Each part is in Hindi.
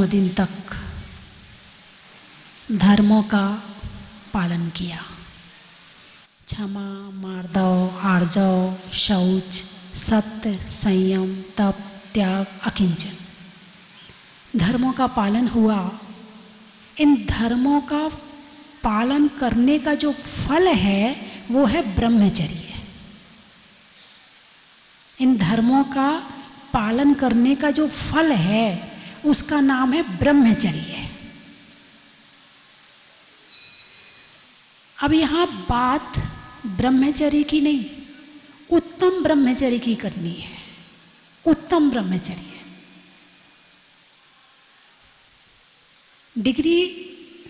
दिन तक धर्मों का पालन किया। क्षमा, मार्दव, आर्जव, शौच, सत्य, संयम, तप, त्याग, अकिंचन, धर्मों का पालन हुआ। इन धर्मों का पालन करने का जो फल है वो है ब्रह्मचर्य। इन धर्मों का पालन करने का जो फल है उसका नाम है ब्रह्मचर्य। अब यहाँ बात ब्रह्मचर्य की नहीं, उत्तम ब्रह्मचर्य की करनी है। उत्तम ब्रह्मचर्य डिग्री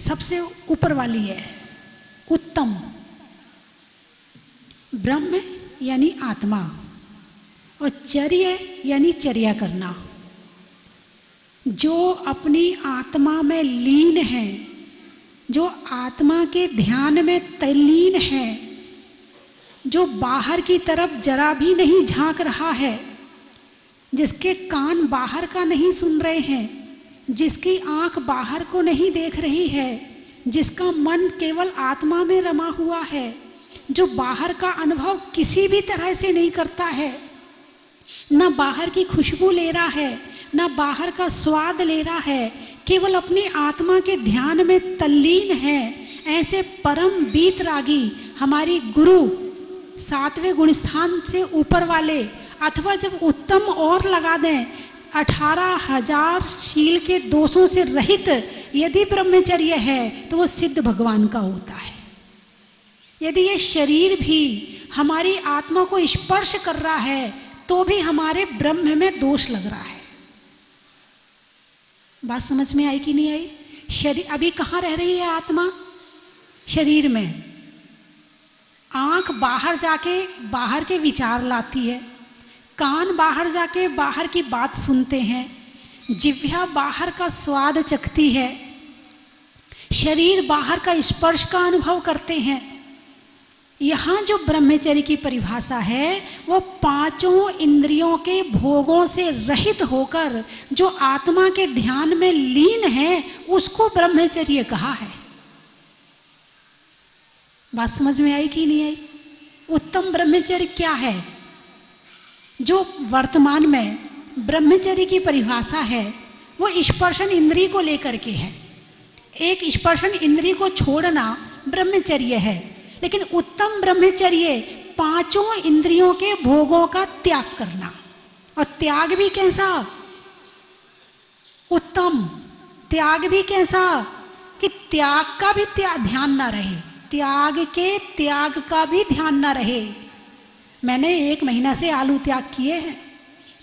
सबसे ऊपर वाली है। उत्तम ब्रह्म यानी आत्मा और चर्य यानी चर्या करना। जो अपनी आत्मा में लीन है, जो आत्मा के ध्यान में तल्लीन है, जो बाहर की तरफ जरा भी नहीं झांक रहा है, जिसके कान बाहर का नहीं सुन रहे हैं, जिसकी आंख बाहर को नहीं देख रही है, जिसका मन केवल आत्मा में रमा हुआ है, जो बाहर का अनुभव किसी भी तरह से नहीं करता है, ना बाहर की खुशबू ले रहा है, ना बाहर का स्वाद ले रहा है, केवल अपनी आत्मा के ध्यान में तल्लीन है, ऐसे परम बीतरागी हमारी गुरु 7वें गुणस्थान से ऊपर वाले, अथवा जब उत्तम और लगा दें 18,000 शील के दोषों से रहित यदि ब्रह्मचर्य है तो वो सिद्ध भगवान का होता है। यदि ये शरीर भी हमारी आत्मा को स्पर्श कर रहा है तो भी हमारे ब्रह्म में दोष लग रहा है। बात समझ में आई कि नहीं आई? शरीर अभी कहाँ रह रही है आत्मा? शरीर में। आंख बाहर जाके बाहर के विचार लाती है, कान बाहर जाके बाहर की बात सुनते हैं, जिह्वा बाहर का स्वाद चखती है, शरीर बाहर का स्पर्श का अनुभव करते हैं। यहाँ जो ब्रह्मचर्य की परिभाषा है वो 5 इंद्रियों के भोगों से रहित होकर जो आत्मा के ध्यान में लीन है उसको ब्रह्मचर्य कहा है। बात समझ में आई कि नहीं आई? उत्तम ब्रह्मचर्य क्या है? जो वर्तमान में ब्रह्मचर्य की परिभाषा है वो स्पर्शन इंद्रिय को लेकर के है। एक स्पर्शन इंद्रिय को छोड़ना ब्रह्मचर्य है, लेकिन उत्तम ब्रह्मचर्य 5 इंद्रियों के भोगों का त्याग करना। और त्याग भी कैसा? उत्तम त्याग भी कैसा कि त्याग का भी ध्यान ना रहे, त्याग के त्याग का भी दिन ना रहे। मैंने 1 महीना से आलू त्याग किए हैं,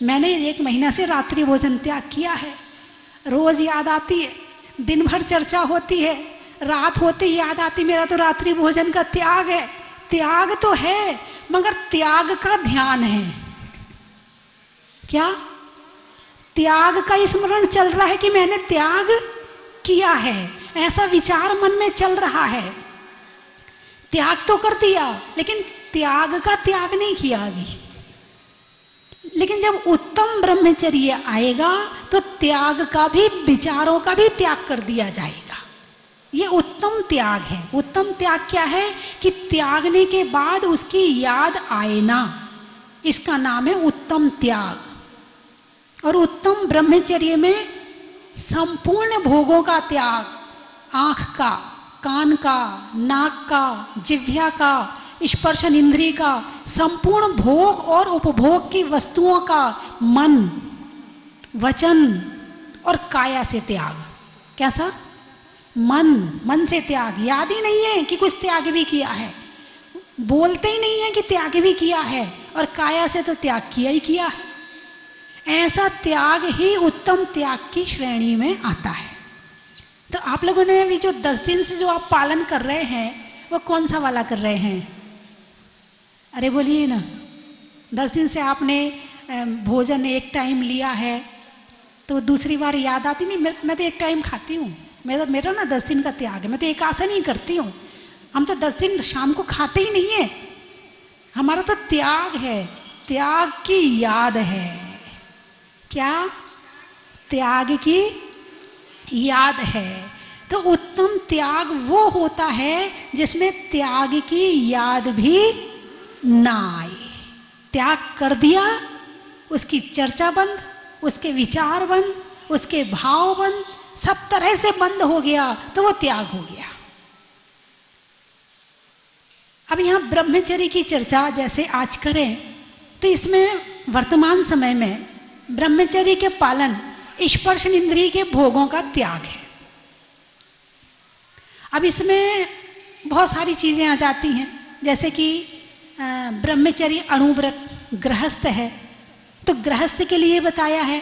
मैंने 1 महीना से रात्रि भोजन त्याग किया है। रोज याद आती है, दिन भर चर्चा होती है, रात होते याद आती मेरा तो रात्रि भोजन का त्याग है। त्याग तो है मगर त्याग का ध्यान है क्या? त्याग का स्मरण चल रहा है कि मैंने त्याग किया है, ऐसा विचार मन में चल रहा है। त्याग तो कर दिया लेकिन त्याग का त्याग नहीं किया अभी। लेकिन जब उत्तम ब्रह्मचर्य आएगा तो त्याग का भी, विचारों का भी त्याग कर दिया जाएगा। ये उत्तम त्याग है। उत्तम त्याग क्या है कि त्यागने के बाद उसकी याद आए ना, इसका नाम है उत्तम त्याग। और उत्तम ब्रह्मचर्य में संपूर्ण भोगों का त्याग, आँख का, कान का, नाक का, जिह्वा का, स्पर्शन इंद्रिय का, संपूर्ण भोग और उपभोग की वस्तुओं का मन, वचन और काया से त्याग। कैसा? मन से त्याग। याद ही नहीं है कि कुछ त्याग भी किया है, बोलते ही नहीं है कि त्याग भी किया है, और काया से तो त्याग किया ही किया है। ऐसा त्याग ही उत्तम त्याग की श्रेणी में आता है। तो आप लोगों ने अभी जो 10 दिन से जो आप पालन कर रहे हैं वो कौन सा वाला कर रहे हैं? अरे बोलिए ना। 10 दिन से आपने भोजन 1 टाइम लिया है तो दूसरी बार याद आती नहीं? मैं तो 1 टाइम खाती हूँ, मेरा ना 10 दिन का त्याग है, मैं तो एकासन ही करती हूँ। हम तो 10 दिन शाम को खाते ही नहीं है, हमारा तो त्याग है, त्याग की याद है। क्या? त्याग की याद है। तो उत्तम त्याग वो होता है जिसमें त्याग की याद भी ना आए। त्याग कर दिया, उसकी चर्चा बंद, उसके विचार बंद, उसके भाव बंद, सब तरह से बंद हो गया तो वो त्याग हो गया। अब यहाँ ब्रह्मचर्य की चर्चा जैसे आज करें तो इसमें वर्तमान समय में ब्रह्मचर्य के पालन स्पर्श इंद्रिय के भोगों का त्याग है। अब इसमें बहुत सारी चीज़ें आ जाती हैं, जैसे कि ब्रह्मचर्य अणुव्रत गृहस्थ है तो गृहस्थ के लिए बताया है,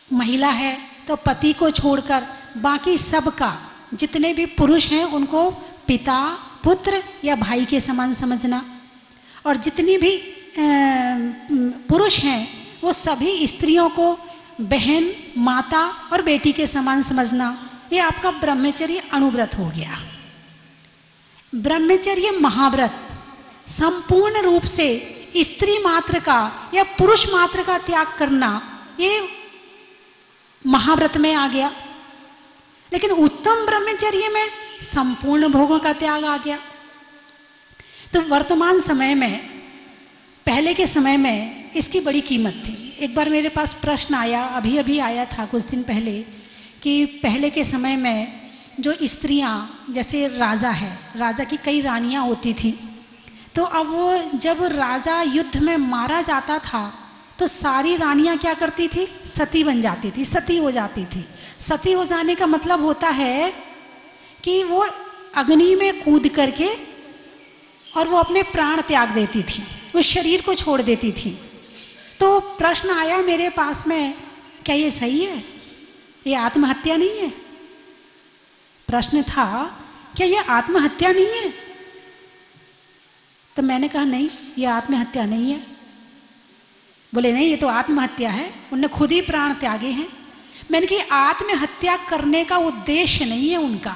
महिला है तो पति को छोड़कर बाकी सबका, जितने भी पुरुष हैं उनको पिता, पुत्र या भाई के समान समझना, और जितनी भी पुरुष हैं वो सभी स्त्रियों को बहन, माता और बेटी के समान समझना। ये आपका ब्रह्मचर्य अणुव्रत हो गया। ब्रह्मचर्य महाव्रत संपूर्ण रूप से स्त्री मात्र का या पुरुष मात्र का त्याग करना, ये महाव्रत में आ गया। लेकिन उत्तम ब्रह्मचर्य में संपूर्ण भोगों का त्याग आ गया। तो वर्तमान समय में, पहले के समय में इसकी बड़ी कीमत थी। एक बार मेरे पास प्रश्न आया, अभी अभी आया था कुछ दिन पहले, कि पहले के समय में जो स्त्रियां, जैसे राजा है, राजा की कई रानियां होती थी, तो अब वो जब राजा युद्ध में मारा जाता था तो सारी रानियां क्या करती थी? सती बन जाती थी, सती हो जाती थी। सती हो जाने का मतलब होता है कि वो अग्नि में कूद करके और वो अपने प्राण त्याग देती थी, उस शरीर को छोड़ देती थी। तो प्रश्न आया मेरे पास में, क्या ये सही है? ये आत्महत्या नहीं है? प्रश्न था, क्या ये आत्महत्या नहीं है? तो मैंने कहा नहीं, ये आत्महत्या नहीं है। बोले नहीं, ये तो आत्महत्या है, उनने खुद ही प्राण त्यागे हैं। मैंने कहा आत्महत्या करने का उद्देश्य नहीं है उनका।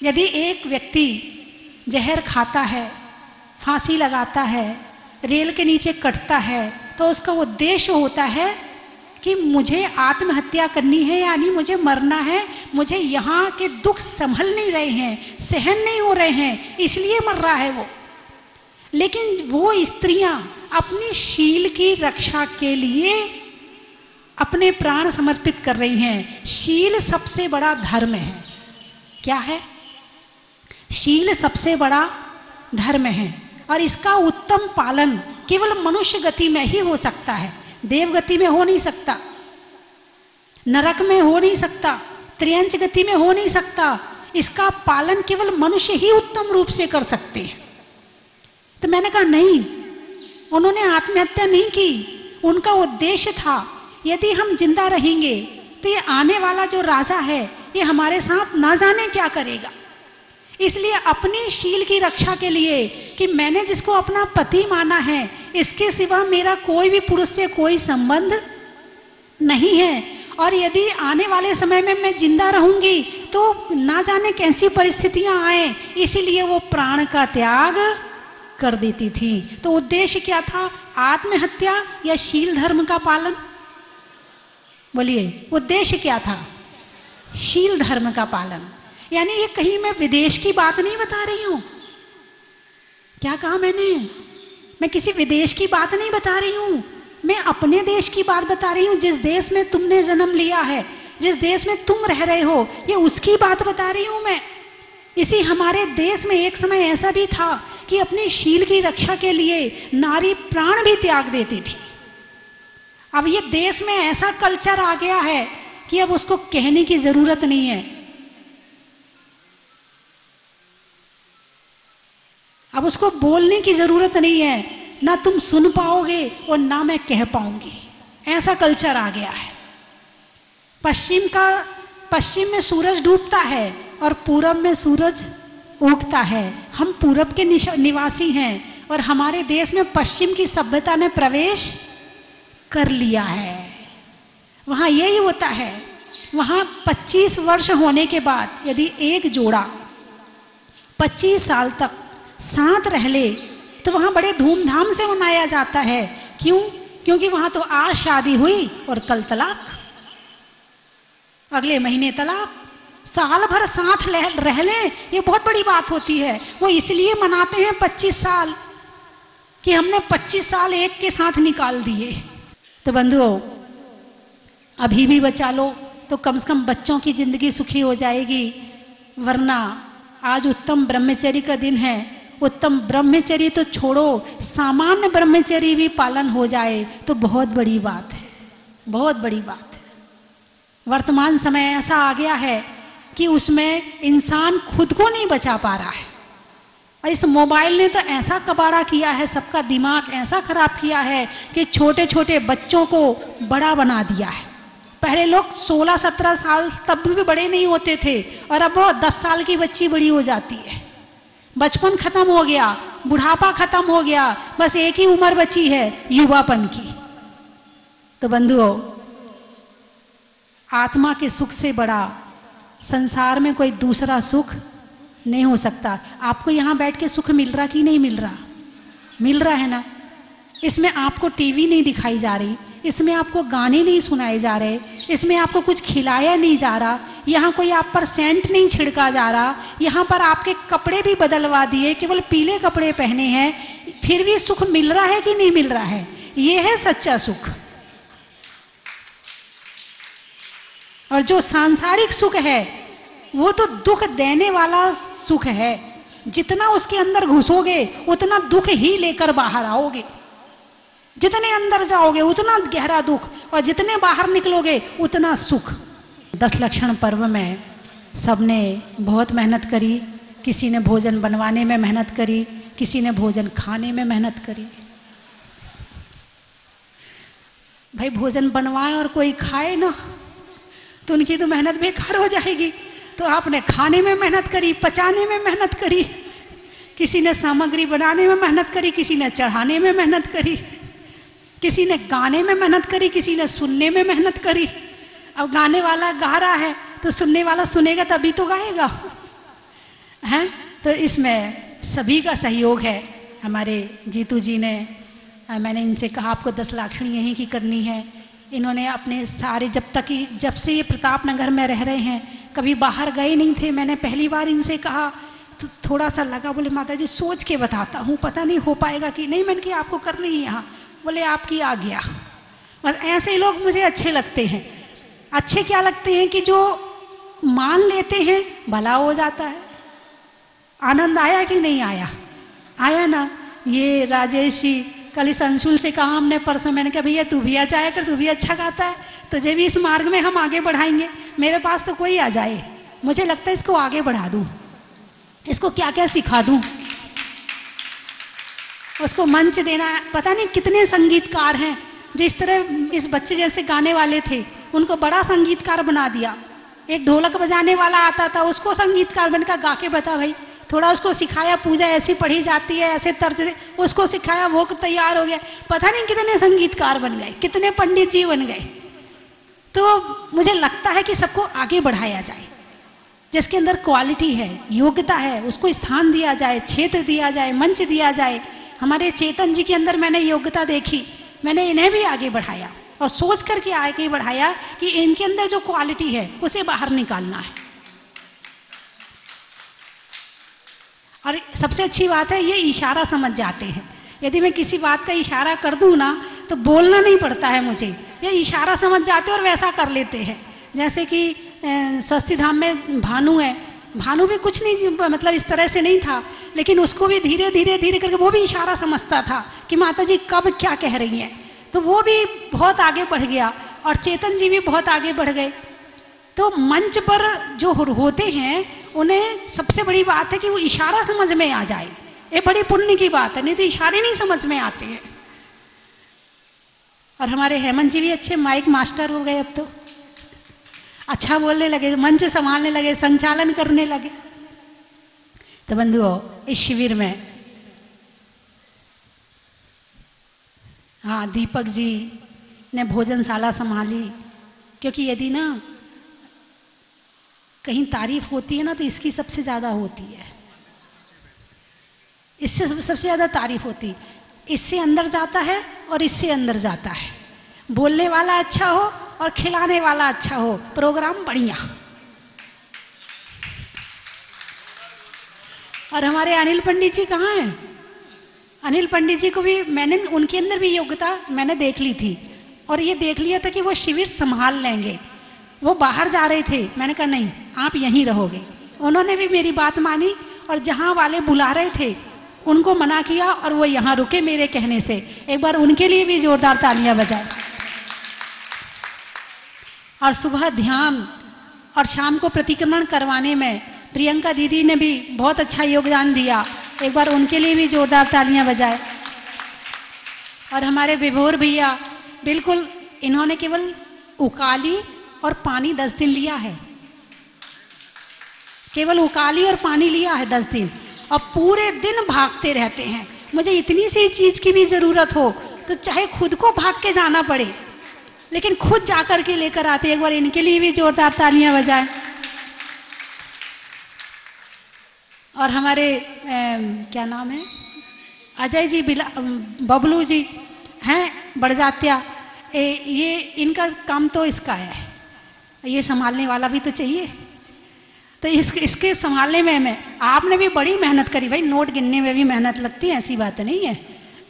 यदि एक व्यक्ति जहर खाता है, फांसी लगाता है, रेल के नीचे कटता है, तो उसका उद्देश्य होता है कि मुझे आत्महत्या करनी है, यानी मुझे मरना है, मुझे यहाँ के दुख संभल नहीं रहे हैं, सहन नहीं हो रहे हैं, इसलिए मर रहा है वो। लेकिन वो स्त्रियां अपनी शील की रक्षा के लिए अपने प्राण समर्पित कर रही हैं। शील सबसे बड़ा धर्म है। क्या है? शील सबसे बड़ा धर्म है, और इसका उत्तम पालन केवल मनुष्य गति में ही हो सकता है। देवगति में हो नहीं सकता, नरक में हो नहीं सकता, त्रियंच गति में हो नहीं सकता। इसका पालन केवल मनुष्य ही उत्तम रूप से कर सकते हैं। तो मैंने कहा नहीं, उन्होंने आत्महत्या नहीं की, उनका उद्देश्य था यदि हम जिंदा रहेंगे तो ये आने वाला जो राजा है ये हमारे साथ ना जाने क्या करेगा। इसलिए अपनी शील की रक्षा के लिए कि मैंने जिसको अपना पति माना है, इसके सिवा मेरा कोई भी पुरुष से कोई संबंध नहीं है, और यदि आने वाले समय में मैं जिंदा रहूंगी तो ना जाने कैसी परिस्थितियां आए, इसीलिए वो प्राण का त्याग कर देती थी। तो उद्देश्य क्या था? आत्महत्या या शील धर्म का पालन? बोलिए, उद्देश्य क्या था? शील धर्म का पालन। यानी ये कहीं मैं विदेश की बात नहीं बता रही हूं। क्या कहा मैंने? मैं किसी विदेश की बात नहीं बता रही हूं, मैं अपने देश की बात बता रही हूं। जिस देश में तुमने जन्म लिया है, जिस देश में तुम रह रहे हो, ये उसकी बात बता रही हूं मैं। इसी हमारे देश में एक समय ऐसा भी था कि अपनी शील की रक्षा के लिए नारी प्राण भी त्याग देती थी। अब ये देश में ऐसा कल्चर आ गया है कि अब उसको कहने की जरूरत नहीं है। अब उसको बोलने की जरूरत नहीं है, ना तुम सुन पाओगे और ना मैं कह पाऊंगी। ऐसा कल्चर आ गया है। पश्चिम में सूरज डूबता है और पूरब में सूरज उगता है। हम पूरब के निवासी हैं और हमारे देश में पश्चिम की सभ्यता ने प्रवेश कर लिया है। वहाँ यही होता है। वहाँ 25 वर्ष होने के बाद यदि एक जोड़ा 25 साल तक साथ रह ले तो वहाँ बड़े धूमधाम से मनाया जाता है। क्यों? क्योंकि वहाँ तो आज शादी हुई और कल तलाक। अगले महीने तलाक। साल भर साथ रह लें, ये बहुत बड़ी बात होती है। वो इसलिए मनाते हैं 25 साल कि हमने 25 साल एक के साथ निकाल दिए। तो बंधुओं, अभी भी बचा लो तो कम से कम बच्चों की जिंदगी सुखी हो जाएगी। वरना आज उत्तम ब्रह्मचर्य का दिन है। उत्तम ब्रह्मचर्य तो छोड़ो, सामान्य ब्रह्मचर्य भी पालन हो जाए तो बहुत बड़ी बात है, बहुत बड़ी बात है। वर्तमान समय ऐसा आ गया है कि उसमें इंसान खुद को नहीं बचा पा रहा है। और इस मोबाइल ने तो ऐसा कबाड़ा किया है, सबका दिमाग ऐसा खराब किया है कि छोटे छोटे बच्चों को बड़ा बना दिया है। पहले लोग 16-17 साल तब भी बड़े नहीं होते थे, और अब वो 10 साल की बच्ची बड़ी हो जाती है। बचपन खत्म हो गया, बुढ़ापा खत्म हो गया, बस एक ही उम्र बची है, युवापन की। तो बंधुओं, आत्मा के सुख से बड़ा संसार में कोई दूसरा सुख नहीं हो सकता। आपको यहाँ बैठ के सुख मिल रहा कि नहीं मिल रहा? मिल रहा है ना। इसमें आपको टीवी नहीं दिखाई जा रही, इसमें आपको गाने नहीं सुनाए जा रहे, इसमें आपको कुछ खिलाया नहीं जा रहा, यहाँ कोई आप पर सेंट नहीं छिड़का जा रहा, यहाँ पर आपके कपड़े भी बदलवा दिए, केवल पीले कपड़े पहने हैं, फिर भी सुख मिल रहा है कि नहीं मिल रहा है? ये है सच्चा सुख। और जो सांसारिक सुख है वो तो दुख देने वाला सुख है। जितना उसके अंदर घुसोगे उतना दुख ही लेकर बाहर आओगे। जितने अंदर जाओगे उतना गहरा दुख, और जितने बाहर निकलोगे उतना सुख। 10 लक्षण पर्व में सबने बहुत मेहनत करी। किसी ने भोजन बनवाने में मेहनत करी, किसी ने भोजन खाने में मेहनत करी। भाई भोजन बनवाए और कोई खाए ना तो उनकी तो मेहनत बेकार हो जाएगी। तो आपने खाने में मेहनत करी, पचाने में मेहनत करी, किसी ने सामग्री बनाने में मेहनत करी, किसी ने चढ़ाने में मेहनत करी, किसी ने गाने में मेहनत करी, किसी ने सुनने में मेहनत करी। अब गाने वाला गा रहा है तो सुनने वाला सुनेगा तभी तो गाएगा, हैं? तो इसमें सभी का सहयोग है। हमारे जीतू जी ने, मैंने इनसे कहा आपको 10 लाक्षणी यहीं की करनी है। इन्होंने अपने सारे, जब से ये प्रताप नगर में रह रहे हैं, कभी बाहर गए नहीं थे। मैंने पहली बार इनसे कहा तो थोड़ा सा लगा, बोले माता जी सोच के बताता हूँ, पता नहीं हो पाएगा कि नहीं। मैंने कहा आपको करनी है यहाँ, बोले आपकी आ गया। बस ऐसे ही लोग मुझे अच्छे लगते हैं। अच्छे क्या लगते हैं कि जो मान लेते हैं, भला हो जाता है। आनंद आया कि नहीं आया? आया ना। ये राजेश जी कल इस अंशुल से कहा हमने परसों, मैंने कहा भैया तू भी आ जाया कर, तू भी अच्छा गाता है, तुझे भी इस मार्ग में हम आगे बढ़ाएंगे। मेरे पास तो कोई आ जाए, मुझे लगता है इसको आगे बढ़ा दूं, इसको क्या क्या सिखा दूं, उसको मंच देना। पता नहीं कितने संगीतकार हैं जिस तरह इस बच्चे जैसे गाने वाले थे उनको बड़ा संगीतकार बना दिया। एक ढोलक बजाने वाला आता था, उसको संगीतकार बनकर गा के बता भाई, थोड़ा उसको सिखाया, पूजा ऐसी पढ़ी जाती है, ऐसे तर्ज से उसको सिखाया, वो तैयार हो गया। पता नहीं कितने संगीतकार बन गए, कितने पंडित जी बन गए। तो मुझे लगता है कि सबको आगे बढ़ाया जाए, जिसके अंदर क्वालिटी है, योग्यता है, उसको स्थान दिया जाए, क्षेत्र दिया जाए, मंच दिया जाए। हमारे चेतन जी के अंदर मैंने योग्यता देखी, मैंने इन्हें भी आगे बढ़ाया और सोच करके आगे बढ़ाया कि इनके अंदर जो क्वालिटी है उसे बाहर निकालना है। और सबसे अच्छी बात है, ये इशारा समझ जाते हैं। यदि मैं किसी बात का इशारा कर दूं ना तो बोलना नहीं पड़ता है मुझे, ये इशारा समझ जाते हैं और वैसा कर लेते हैं। जैसे कि स्वस्ति धाम में भानु है, भानु भी कुछ नहीं, मतलब इस तरह से नहीं था, लेकिन उसको भी धीरे धीरे धीरे करके वो भी इशारा समझता था कि माता जी कब क्या कह रही हैं। तो वो भी बहुत आगे बढ़ गया और चेतन जी भी बहुत आगे बढ़ गए। तो मंच पर जो होते हैं उन्हें सबसे बड़ी बात है कि वो इशारा समझ में आ जाए। ये बड़ी पुण्य की बात है, नहीं तो इशारे नहीं समझ में आते हैं। और हमारे हेमंत जी भी अच्छे माइक मास्टर हो गए, अब तो अच्छा बोलने लगे, मंच संभालने लगे, संचालन करने लगे। तो बंधुओं, इस शिविर में हाँ दीपक जी ने भोजनशाला संभाली, क्योंकि यदि ना कहीं तारीफ होती है ना तो इसकी सबसे ज़्यादा होती है, इससे सबसे ज़्यादा तारीफ होती है। इससे अंदर जाता है और इससे अंदर जाता है। बोलने वाला अच्छा हो और खिलाने वाला अच्छा हो, प्रोग्राम बढ़िया। और हमारे अनिल पंडित जी कहाँ हैं? अनिल पंडित जी को भी मैंने, उनके अंदर भी योग्यता मैंने देख ली थी और ये देख लिया था कि वो शिविर संभाल लेंगे। वो बाहर जा रहे थे, मैंने कहा नहीं आप यहीं रहोगे। उन्होंने भी मेरी बात मानी और जहाँ वाले बुला रहे थे उनको मना किया और वो यहाँ रुके मेरे कहने से। एक बार उनके लिए भी जोरदार तालियां बजाएं। और सुबह ध्यान और शाम को प्रतिक्रमण करवाने में प्रियंका दीदी ने भी बहुत अच्छा योगदान दिया, एक बार उनके लिए भी जोरदार तालियां बजाएं। और हमारे विभोर भैया, बिल्कुल इन्होंने केवल उकाली और पानी 10 दिन लिया है, केवल उकाली और पानी लिया है 10 दिन, और पूरे दिन भागते रहते हैं। मुझे इतनी सी चीज की भी जरूरत हो तो चाहे खुद को भाग के जाना पड़े, लेकिन खुद जाकर के लेकर आते। एक बार इनके लिए भी जोरदार तालियां बजाएं। और हमारे क्या नाम है, अजय जी, बबलू जी हैं बड़जात्या, ये इनका काम तो इसका है, ये संभालने वाला भी तो चाहिए। तो इसके संभालने में आपने भी बड़ी मेहनत करी भाई, नोट गिनने में भी मेहनत लगती है, ऐसी बात नहीं है।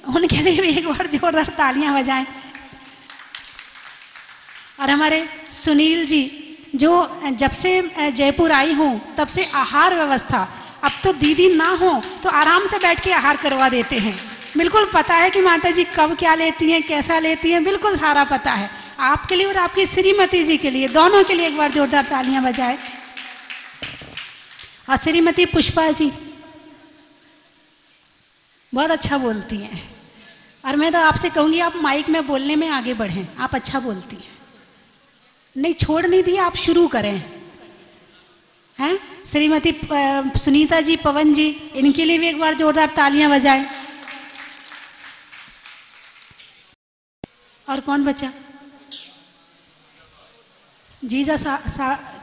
उनके लिए भी एक बार जोरदार तालियां बजाएं। और हमारे सुनील जी, जो जब से जयपुर आई हूँ तब से आहार व्यवस्था, अब तो दीदी ना हो तो आराम से बैठ के आहार करवा देते हैं। बिल्कुल पता है कि माता जी कब क्या लेती हैं, कैसा लेती हैं, बिल्कुल सारा पता है। आपके लिए और आपकी श्रीमती जी के लिए, दोनों के लिए एक बार जोरदार तालियां बजाएं। और श्रीमती पुष्पा जी बहुत अच्छा बोलती हैं, और मैं तो आपसे कहूँगी आप माइक में बोलने में आगे बढ़ें, आप अच्छा बोलती हैं, नहीं छोड़ नहीं दिया, आप शुरू करें। हैं श्रीमती सुनीता जी, पवन जी, इनके लिए भी एक बार जोरदार तालियां बजाएं। और कौन बचा? जीजा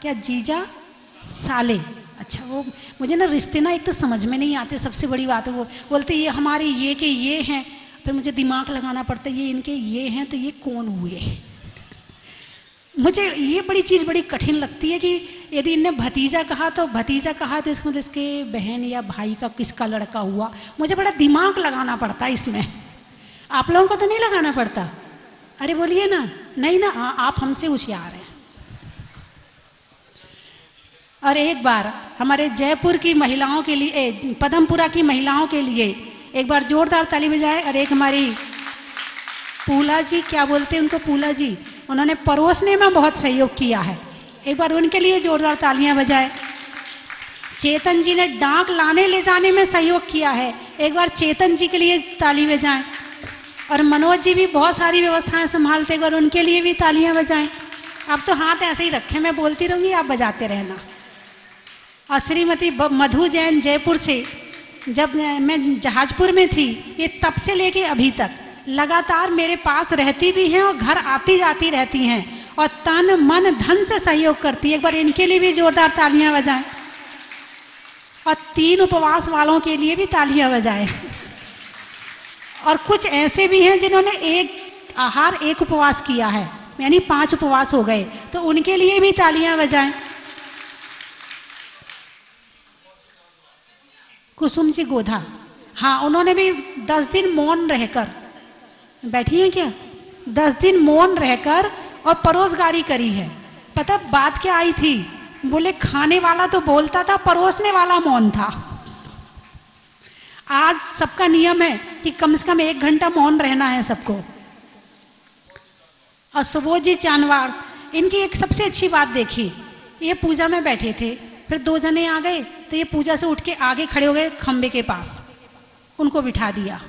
क्या जीजा साले, अच्छा वो मुझे ना रिश्ते ना एक तो समझ में नहीं आते, सबसे बड़ी बात है वो बोलते ये हमारे ये के ये हैं, फिर मुझे दिमाग लगाना पड़ता है ये इनके ये हैं तो ये कौन हुए। मुझे ये बड़ी चीज़ बड़ी कठिन लगती है कि यदि इनने भतीजा कहा तो भतीजा कहा तो इसमें इसके बहन या भाई का किसका लड़का हुआ, मुझे बड़ा दिमाग लगाना पड़ता है इसमें। आप लोगों को तो नहीं लगाना पड़ता? अरे बोलिए ना, नहीं ना, आप हमसे होशियार हैं। और एक बार हमारे जयपुर की महिलाओं के लिए, पदमपुरा की महिलाओं के लिए एक बार जोरदार ताली बजाए। और एक हमारी पूला जी, क्या बोलते हैं उनको, पूला जी, उन्होंने परोसने में बहुत सहयोग किया है, एक बार उनके लिए जोरदार तालियां बजाए। चेतन जी ने डाक लाने ले जाने में सहयोग किया है, एक बार चेतन जी के लिए ताली बजाएं। और मनोज जी भी बहुत सारी व्यवस्थाएं संभालते, एक बार उनके लिए भी तालियां बजाएं। आप तो हाथ ऐसे ही रखे, मैं बोलती रहूँगी, आप बजाते रहना। और श्रीमती मधु जैन जयपुर से, जब मैं जहाजपुर में थी, ये तब से लेके अभी तक लगातार मेरे पास रहती भी हैं और घर आती जाती रहती हैं और तन मन धन से सहयोग करती है, एक बार इनके लिए भी जोरदार तालियां बजाएं। और 3 उपवास वालों के लिए भी तालियां बजाएं। और कुछ ऐसे भी हैं जिन्होंने एक आहार 1 उपवास किया है, यानी 5 उपवास हो गए, तो उनके लिए भी तालियां बजाएं। कुसुम जी गोधा, हाँ उन्होंने भी 10 दिन मौन रहकर, बैठी हैं क्या, 10 दिन मौन रहकर और परोसगारी करी है। पता बात क्या आई थी, बोले खाने वाला तो बोलता था, परोसने वाला मौन था। आज सबका नियम है कि कम से कम 1 घंटा मौन रहना है सबको। और सुबोध जी चांदवाड़, इनकी एक सबसे अच्छी बात देखी, ये पूजा में बैठे थे, फिर 2 जने आ गए तो ये पूजा से उठ के आगे खड़े हो गए खंबे के पास, उनको बिठा दिया।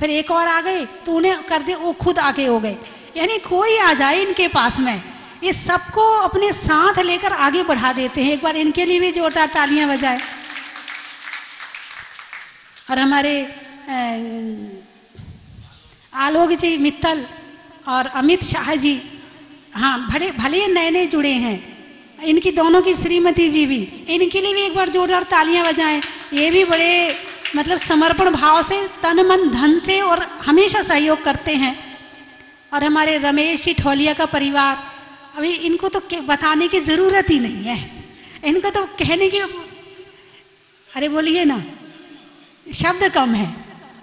फिर एक और आ गए तो उन्हें कर दिया, वो खुद आगे हो गए। यानी कोई आ जाए इनके पास में, ये सबको अपने साथ लेकर आगे बढ़ा देते हैं। एक बार इनके लिए भी जोरदार तालियां बजाएं। और हमारे आलोक जी मित्तल और अमित शाह जी, हाँ भले नए नए जुड़े हैं, इनकी दोनों की श्रीमती जी भी, इनके लिए भी एक बार जोरदार तालियां बजाएं। ये भी बड़े मतलब समर्पण भाव से, तन मन धन से और हमेशा सहयोग करते हैं। और हमारे रमेश जी ठोलिया का परिवार, अभी इनको तो बताने की ज़रूरत ही नहीं है, इनको तो कहने की, अरे बोलिए ना, शब्द कम है।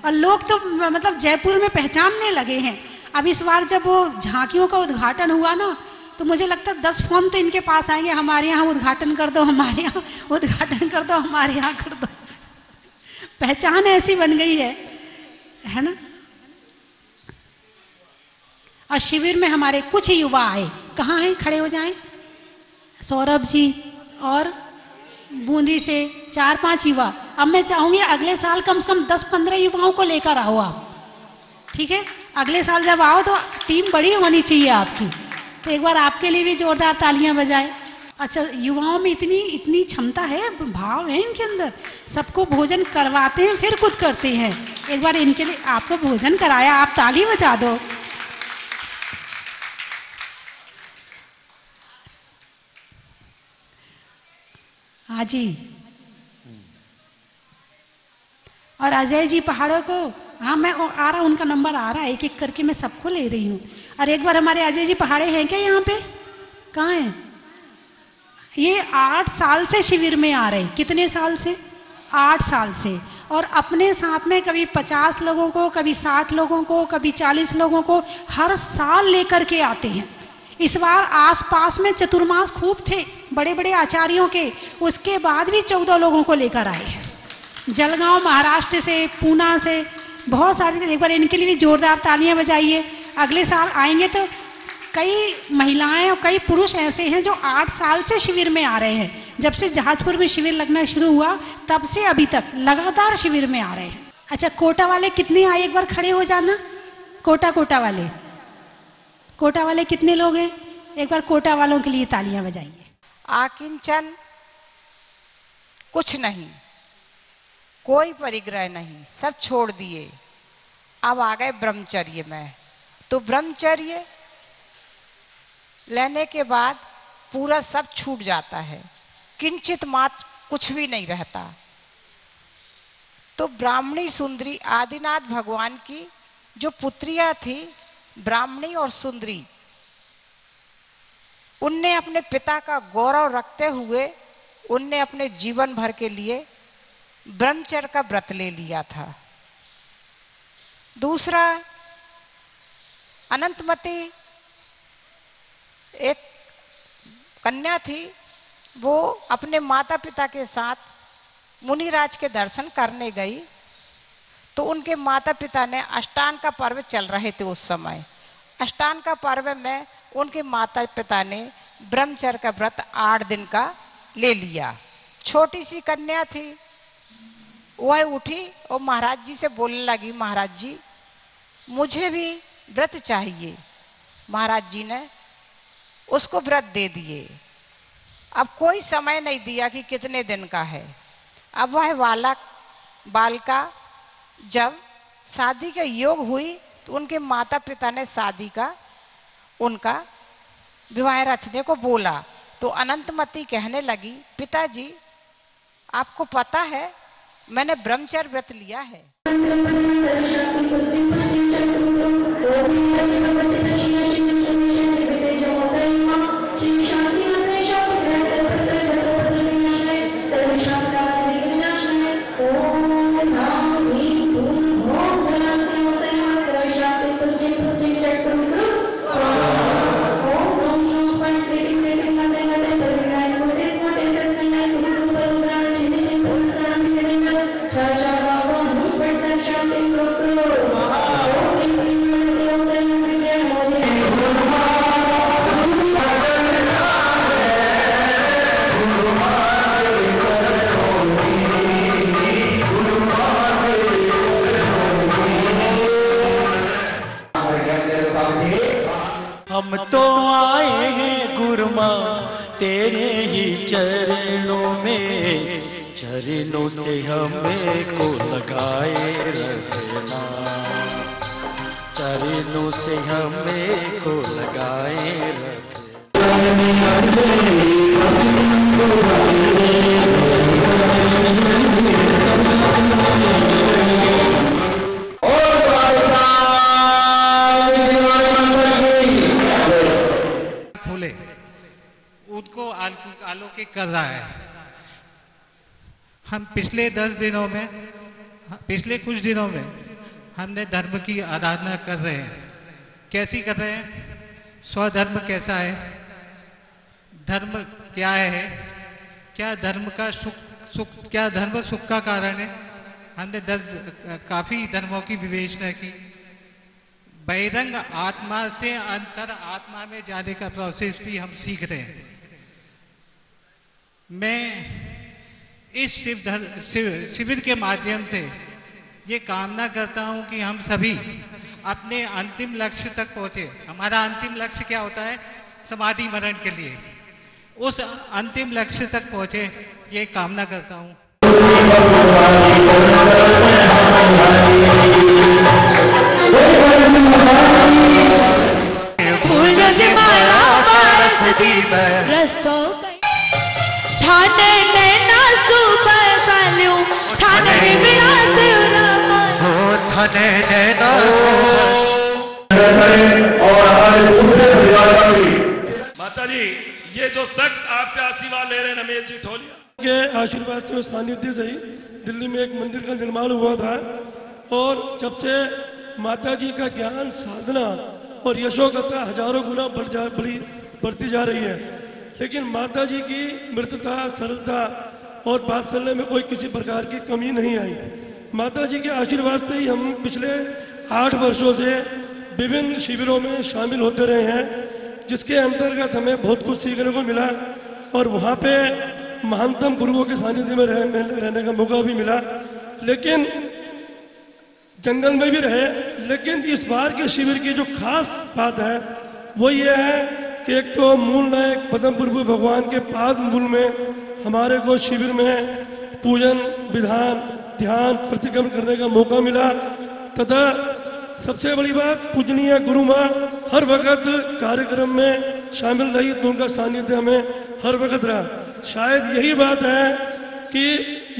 और लोग तो मतलब जयपुर में पहचानने लगे हैं। अब इस बार जब वो झांकियों का उद्घाटन हुआ ना, तो मुझे लगता है 10 फोन तो इनके पास आएंगे, हमारे यहाँ उद्घाटन कर दो, हमारे यहाँ उद्घाटन कर दो, हमारे यहाँ कर दो। पहचान ऐसी बन गई है ना। और शिविर में हमारे कुछ युवा आए, कहाँ हैं, खड़े हो जाएं, सौरभ जी और बूंदी से 4-5 युवा। अब मैं चाहूंगी अगले साल कम से कम 10-15 युवाओं को लेकर आओ आप, ठीक है। अगले साल जब आओ तो टीम बड़ी होनी चाहिए आपकी। तो एक बार आपके लिए भी जोरदार तालियां बजाएं। अच्छा, युवाओं में इतनी इतनी क्षमता है, भाव है इनके अंदर, सबको भोजन करवाते हैं फिर खुद करते हैं। एक बार इनके लिए आपको भोजन कराया, आप ताली बजा दो। हाँ जी। और अजय जी पहाड़ों को, हाँ मैं आ रहा, उनका नंबर आ रहा है, एक एक करके मैं सबको ले रही हूँ। और एक बार हमारे अजय जी पहाड़े हैं क्या यहाँ पे, कहाँ हैं? ये 8 साल से शिविर में आ रहे। कितने साल से? 8 साल से। और अपने साथ में कभी 50 लोगों को, कभी 60 लोगों को, कभी 40 लोगों को हर साल लेकर के आते हैं। इस बार आसपास में चतुर्मास खूब थे बड़े बड़े आचार्यों के, उसके बाद भी 14 लोगों को लेकर आए हैं। जलगांव महाराष्ट्र से, पूना से, बहुत सारे। एक बार इनके लिए भी जोरदार तालियां बजाइए। अगले साल आएंगे तो कई महिलाएं और कई पुरुष ऐसे हैं जो 8 साल से शिविर में आ रहे हैं। जब से जहाजपुर में शिविर लगना शुरू हुआ तब से अभी तक लगातार शिविर में आ रहे हैं। अच्छा, कोटा वाले कितने आए, एक बार खड़े हो जाना। कोटा वाले, कोटा वाले कितने लोग हैं? एक बार कोटा वालों के लिए तालियां बजाइए। आकिंचन कुछ नहीं, कोई परिग्रह नहीं, सब छोड़ दिए, अब आ गए ब्रह्मचर्य में। तो ब्रह्मचर्य लेने के बाद पूरा सब छूट जाता है, किंचित मात्र कुछ भी नहीं रहता। तो ब्राह्मणी सुंदरी आदिनाथ भगवान की जो पुत्रियां थी, ब्राह्मणी और सुंदरी, उनने अपने पिता का गौरव रखते हुए उनने अपने जीवन भर के लिए ब्रह्मचर्य का व्रत ले लिया था। दूसरा, अनंतमती एक कन्या थी, वो अपने माता पिता के साथ मुनिराज के दर्शन करने गई। तो उनके माता पिता ने अष्टांग का पर्व चल रहे थे उस समय। अष्टांग का पर्व में उनके माता पिता ने ब्रह्मचर्य का व्रत 8 दिन का ले लिया। छोटी सी कन्या थी, वह उठी और महाराज जी से बोलने लगी, महाराज जी मुझे भी व्रत चाहिए। महाराज जी ने उसको व्रत दे दिए। अब कोई समय नहीं दिया कि कितने दिन का है। अब वह बालिका जब शादी का योग हुई तो उनके माता पिता ने शादी का उनका विवाह रचने को बोला। तो अनंतमती कहने लगी, पिताजी आपको पता है मैंने ब्रह्मचर्य व्रत लिया है। हम तो आए हैं गुरमा तेरे ही चरणों में, चरणों से हमें को लगाए रखना, चरणों से हमें को लगाए फूले। कर रहा है। हम पिछले कुछ दिनों में हमने धर्म की आराधना कर रहे हैं। कैसी कर रहे हैं? स्वधर्म कैसा है, धर्म क्या है, क्या धर्म का क्या धर्म सुख का कारण है। हमने काफी धर्मों की विवेचना की। बहिरंग आत्मा से अंतर आत्मा में जाने का प्रोसेस भी हम सीख रहे हैं। मैं इस शिविर के माध्यम से ये कामना करता हूं कि हम सभी अपने अंतिम लक्ष्य तक पहुंचे। हमारा अंतिम लक्ष्य क्या होता है? समाधि मरण के लिए। उस अंतिम लक्ष्य तक पहुंचे, ये कामना करता हूं। ठाणे नैना सुबह साल्यूं ठाणे विलास रमन हो ठाणे नैना माता जी, ये जो शख्स आपसे आशीर्वाद ले रहे हैं नमेल जी ठोलिया के आशीर्वाद से और सानिध्य से ही दिल्ली में एक मंदिर का निर्माण हुआ था। और जब से माता जी का ज्ञान, साधना और यशोगाथा हजारों गुना बढ़ती जा रही है, लेकिन माता जी की मृदुता, सरलता और वात्सल्य में कोई किसी प्रकार की कमी नहीं आई। माता जी के आशीर्वाद से ही हम पिछले 8 वर्षों से विभिन्न शिविरों में शामिल होते रहे हैं, जिसके अंतर्गत हमें बहुत कुछ सीखने को मिला और वहाँ पे महानतम गुरुओं के सानिध्य में रहने का मौका भी मिला। लेकिन जंगल में भी रहे, लेकिन इस बार के शिविर की जो खास बात है वो ये है कि एक तो मूल नायक पद्म प्रभु भगवान के पाद मूल में हमारे को शिविर में पूजन, विधान, ध्यान, प्रतिक्रमण करने का मौका मिला तथा सबसे बड़ी बात पूजनीय गुरु माँ हर वक्त कार्यक्रम में शामिल रही, तो उनका सानिध्य हमें हर वक्त रहा। शायद यही बात है कि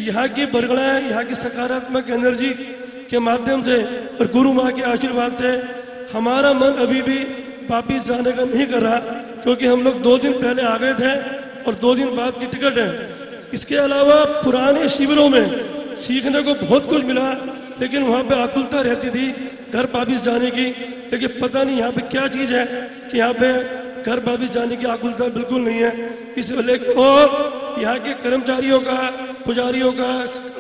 यहाँ की बरगड़ाएँ, यहाँ की सकारात्मक एनर्जी के माध्यम से और गुरु माँ के आशीर्वाद से हमारा मन अभी भी वापिस जाने का नहीं कर रहा, क्योंकि हम लोग 2 दिन पहले आ गए थे और 2 दिन बाद की टिकट है। इसके अलावा पुराने शिविरों में सीखने को बहुत कुछ मिला, लेकिन वहाँ पे आकुलता रहती थी घर वापिस जाने की। लेकिन पता नहीं यहाँ पे क्या चीज़ है कि यहाँ पे घर वापिस जाने की आकुलता बिल्कुल नहीं है। इस और यहाँ के कर्मचारियों का, पुजारियों का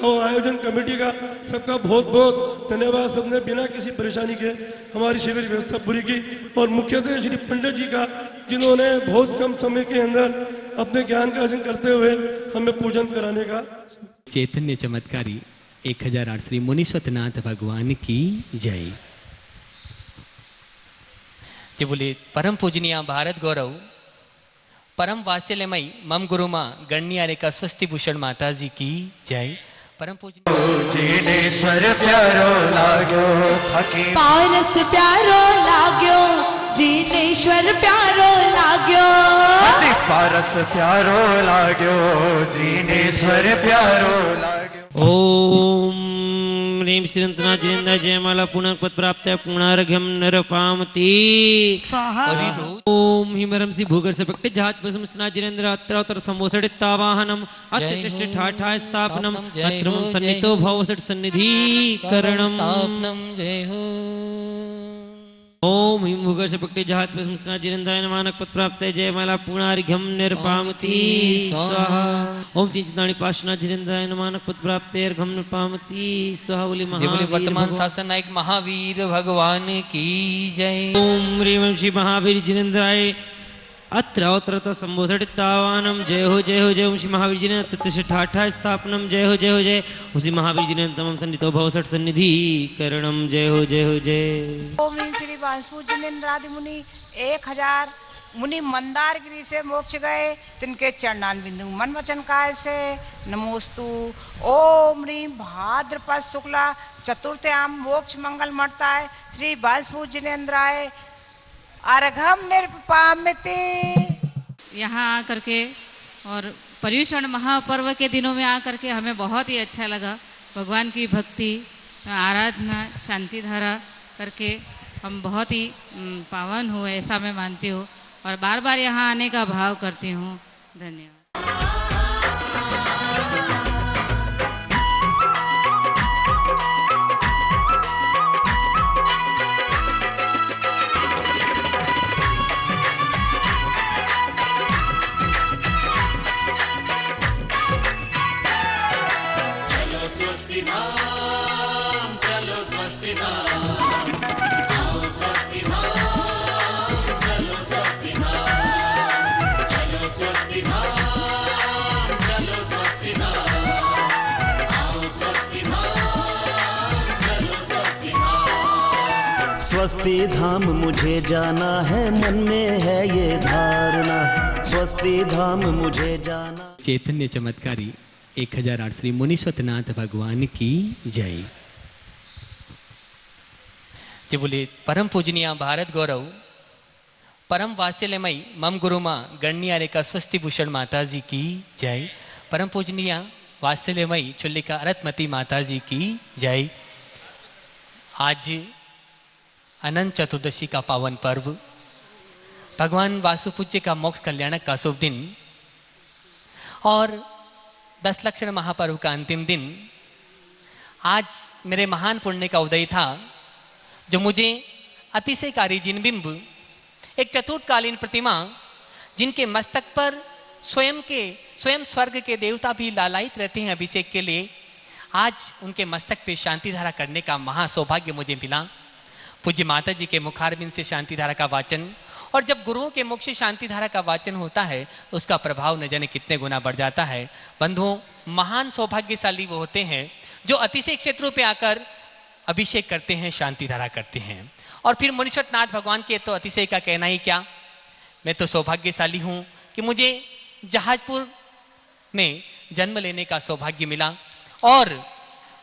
और आयोजन कमेटी का सबका बहुत बहुत धन्यवाद। सबने बिना किसी परेशानी के हमारी शिविर व्यवस्था पूरी की। और मुख्यतः श्री पंडित जी का, जिन्होंने बहुत कम समय के अंदर अपने ज्ञान का अर्जन करते हुए हमें पूजन कराने का। चैतन्य चमत्कारी 1008 श्री मुनीश्वरनाथ भगवान की जय। जी बोले परम पूजनीय भारत गौरव परम वात्सल्यमयी मम गुरु माँ गण्य रेखा स्वस्ति भूषण माता जी की जय। परम जिनेश्वर प्यारो लाग्यो फकीर पारस प्यारो लाग्यो जिनेश्वर प्यारो लाग्यो जी पारस प्यारो लाग्यो जिनेश्वर प्यारो लाग्यो। ओम ह्रीं श्रीनाथ जिनेन्द्र जयमाला पुनः पद प्राप्त पुनर्घ्यम नरपामति स्वाहा। ओम हिमरम सी भूगर से पक्टे जहाज बसम स्ना जिनेन्द्र अत्र संबोधडिता वाहनम अत्यतिष्ठ ठाठा स्थापनम अत्रम सन्नितो भवसट सन्निधि करणम जय हो। ओम हिम भूगर से पक्टे जहाज बसम स्ना जिनेन्द्र मानक पद प्राप्त जयमाला पुनर्घ्यम नरपामति स्वाहा। ओम चिंतनाणी पाशना जिनेन्द्र मानक पद प्राप्त अर्घ्यम नरपामति स्वाहा। बोली वर्तमान शासन नायक महावीर भगवान की जय। ओम ह्रीं श्री महावीर जिनेन्द्राय अत्र संबोधितावानम जय हो जय हो जय। ओम श्री महावीर जिनेन्द्र ठाठा स्थापनम जय हो जय हो जय। ओम श्री महावीर जिनेन्द्र सन्निधो भवसट सन्निधि करणम जय हो जय हो जय। ओम श्री वासु जिनेन्द्र आदि मुनि 1000 मुनि मंदारगिरी से मोक्ष गए, तिनके चरणान बिंदु मन वचन काय से नमोस्तु। ओम ह्रीं भाद्रपद शुक्ला चतुर्थयाम मोक्ष मंगल मरता है श्री वासु जिनेन्द्राय अर्घम निर्पामिति। यहाँ आकर के और पर्युषण महापर्व के दिनों में आकर के हमें बहुत ही अच्छा लगा। भगवान की भक्ति, आराधना, शांति धारा करके हम बहुत ही पावन हुए, ऐसा मैं मानती हूँ और बार बार यहाँ आने का भाव करती हूँ। धन्यवाद। स्वस्ति धाम मुझे जाना है, मन में है ये धारणा, स्वस्ति धाम मुझे जाना। चैतन्य चमत्कारी 1008 श्री मुनीश्वरनाथ भगवान की जय। जी बोले परम पूजनीय भारत गौरव परम वात्सल्यमयी मम गुरु माँ गण्य रेखा स्वस्ति भूषण माता जी की जय। परम पूजनीय वात्सल्यमयी चुल्लिका अरतमती माता जी की जय। आज अनंत चतुर्दशी का पावन पर्व, भगवान वासुपूज्य का मोक्ष कल्याणक का शुभ दिन और 10 लक्षण महापर्व का अंतिम दिन। आज मेरे महान पुण्य का उदय था, जो मुझे अतिशयकारी जिनबिंब एक चतुर्थकालीन प्रतिमा, जिनके मस्तक पर स्वयं स्वर्ग के देवता भी लालायित रहते हैं अभिषेक के लिए, आज उनके मस्तक पे शांति धारा करने का महासौभाग्य मुझे मिला। पूज्य माता जी के मुखारबिंद से शांति धारा का वाचन, और जब गुरुओं के मुख से शांति धारा का वाचन होता है तो उसका प्रभाव न जाने कितने गुना बढ़ जाता है। बंधुओं, महान सौभाग्यशाली वो होते हैं जो अतिशय क्षेत्रों पे आकर अभिषेक करते हैं, शांति धारा करते हैं। और फिर मुनीश्वरनाथ भगवान के तो अतिशय का कहना ही क्या। मैं तो सौभाग्यशाली हूँ कि मुझे जहाजपुर में जन्म लेने का सौभाग्य मिला, और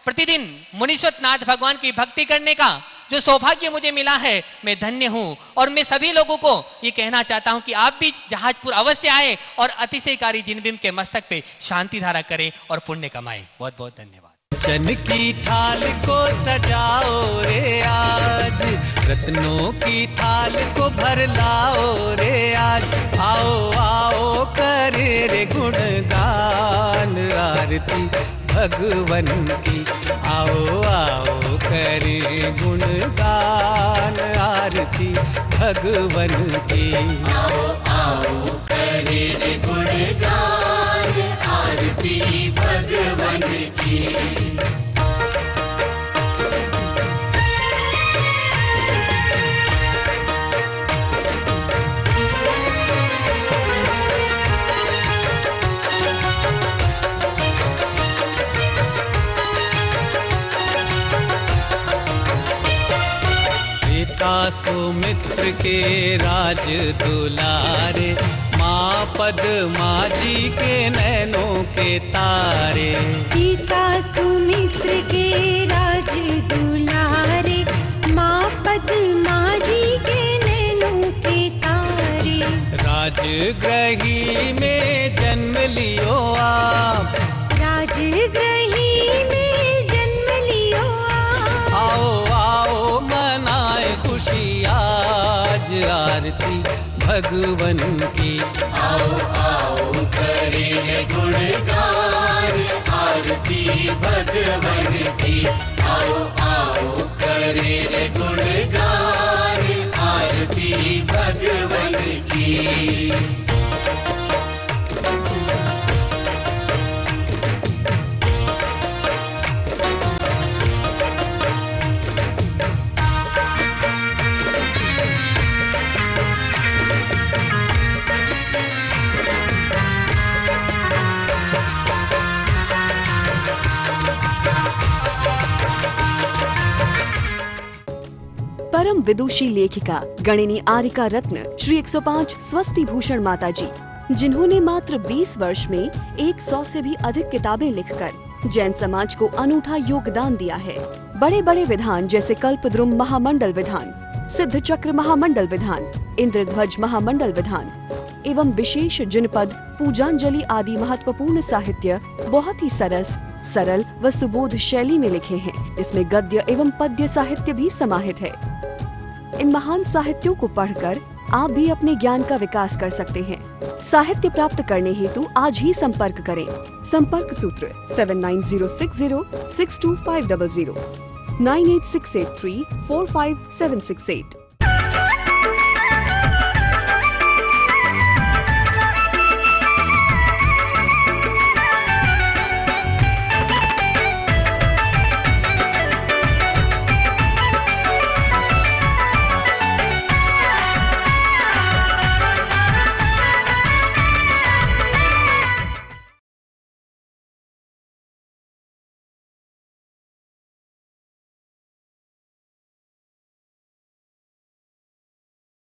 प्रतिदिन मुनीश्वरनाथ भगवान की भक्ति करने का जो सौभाग्य मुझे मिला है, मैं धन्य हूँ। और मैं सभी लोगों को ये कहना चाहता हूँ कि आप भी जहाजपुर अवश्य आए और अतिशयकारी जिनबिंब के मस्तक पे शांति धारा करें और पुण्य कमाएं। बहुत बहुत धन्यवाद। चन की थाल को सजाओ रे आज, रत्नों की थाल को भर लाओ रे आज। आओ आओ करे रे गुणगान आरती भगवन की, आओ आओ करे गुणगान आरती भगवन की। आओ आओ करे रे गुणगान आरती भगवन की। सुमित्र के राज दुलारे, माँ पद्मा जी के नैनों के तारे। पिता सुमित्र के राज दुलारे, माँ पद्मा जी के नैनों के तारे। राजगृही में जन्म लियो आप, राजगृही में जन्म लियो आप। आओ आओ मनाए खुशी आज आरती भगवन की। आओ आओ करे गुणगान आरती भगवन की। आओ आओ करे गुणगान आरती भगवन की। परम विदुषी लेखिका गणिनी आरिका रत्न श्री 105 स्वस्ति भूषण माता जी, जिन्होंने मात्र 20 वर्ष में 100 से भी अधिक किताबें लिखकर जैन समाज को अनूठा योगदान दिया है। बड़े बड़े विधान जैसे कल्पद्रुम महामंडल विधान, सिद्ध चक्र महामंडल विधान, इंद्रध्वज महामंडल विधान एवं विशेष जिनपद, पूजांजलि आदि महत्वपूर्ण साहित्य बहुत ही सरल व सुबोध शैली में लिखे हैं। इसमें गद्य एवं पद्य साहित्य भी समाहित है। इन महान साहित्यों को पढ़कर आप भी अपने ज्ञान का विकास कर सकते हैं। साहित्य प्राप्त करने हेतु आज ही संपर्क करें। संपर्क सूत्र 7906062500 98683456768।